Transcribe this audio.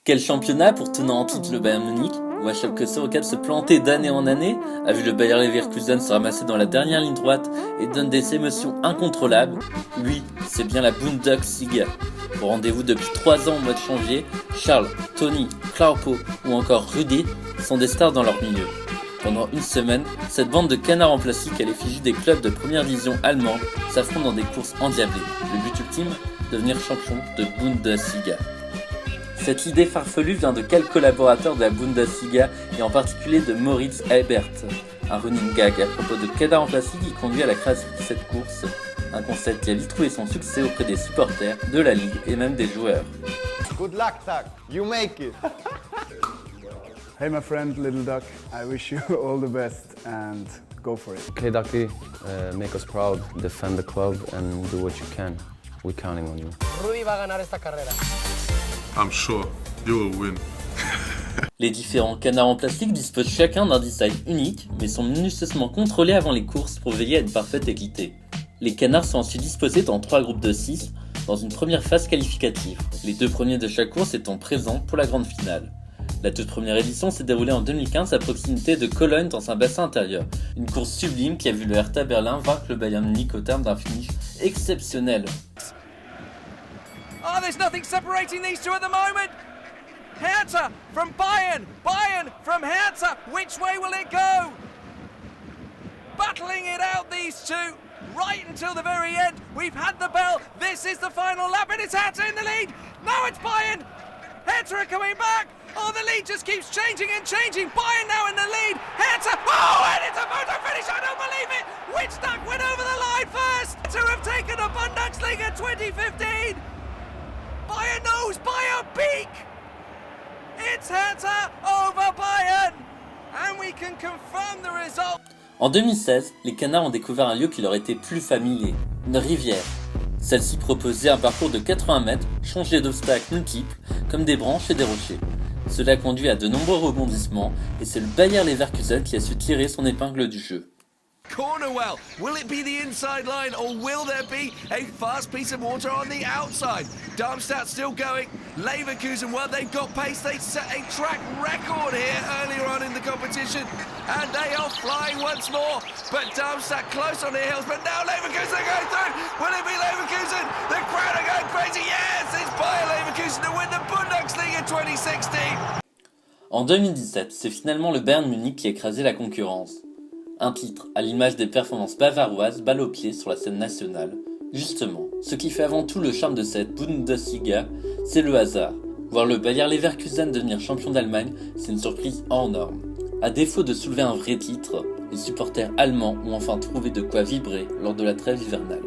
Quel championnat pour tenant en titre le Bayern Munich, où à Schalke 04 se planter d'année en année, a vu le Bayer Leverkusen se ramasser dans la dernière ligne droite et donne des émotions incontrôlables. Oui, c'est bien la Bundesliga. Au rendez-vous depuis 3 ans au mois de janvier, Charles, Tony, Klaupo ou encore Rudi sont des stars dans leur milieu. Pendant une semaine, cette bande de canards en plastique à l'effigie des clubs de première division allemande s'affrontent dans des courses endiablées. Le but ultime, devenir champion de Bundesliga. Cette idée farfelue vient de quel collaborateur de la Bundesliga et en particulier de Moritz Ebert, un running gag à propos de canards en plastique qui conduit à la création de cette course, un concept qui a vite trouvé son succès auprès des supporters, de la ligue et même des joueurs. Good luck, Duck. You make it. Hey my friend Little Duck, I wish you all the best and go for it. Okay Ducky, make us proud, defend the club and do what you can. We're counting on you. Rudy va a ganar esta carrera. I'm sure you will win. Les différents canards en plastique disposent chacun d'un design unique, mais sont minutieusement contrôlés avant les courses pour veiller à une parfaite équité. Les canards sont ensuite disposés dans 3 groupes de 6, dans une première phase qualificative, les 2 premiers de chaque course étant présents pour la grande finale. La toute première édition s'est déroulée en 2015 à proximité de Cologne dans un bassin intérieur. Une course sublime qui a vu le Hertha Berlin vaincre le Bayern Munich au terme d'un finish exceptionnel. Oh, there's nothing separating these two at the moment. Hertha from Bayern, Bayern from Hertha. Which way will it go? Battling it out, these two, right until the very end. We've had the bell. This is the final lap, and it's Hertha in the lead. Now it's Bayern. Hertha are coming back. Oh, the lead just keeps changing and changing. Bayern now in the lead. Hertha. Oh, and it's a photo finish. I don't believe it. Which duck went over the line first to have taken a Bundesliga 2015? Bayern knows by a beak. It's Hertha over Bayern. And we can confirm the result. En 2016, les canards ont découvert un lieu qui leur était plus familier, une rivière. Celle-ci proposait un parcours de 80 mètres, changé d'obstacles multiples, comme des branches et des rochers. Cela conduit à de nombreux rebondissements, et c'est le Bayer Leverkusen qui a su tirer son épingle du jeu. Cornerwell, will it be the inside line or will there be a fast piece of water on the outside? Darmstadt still going, Leverkusen, well they've got pace, they set a track record here earlier on in the competition and they are flying once more, but Darmstadt close on their heels, but now Leverkusen are going through, will it be Leverkusen? The crowd are going crazy, yes, it's Bayer Leverkusen to win the Bundesliga 2016! En 2017, c'est finalement le Bayern Munich qui a écrasé la concurrence. Un titre à l'image des performances bavaroises balle au pied sur la scène nationale. Justement, ce qui fait avant tout le charme de cette Bundesliga, c'est le hasard. Voir le Bayer Leverkusen devenir champion d'Allemagne, c'est une surprise hors norme. À défaut de soulever un vrai titre, les supporters allemands ont enfin trouvé de quoi vibrer lors de la trêve hivernale.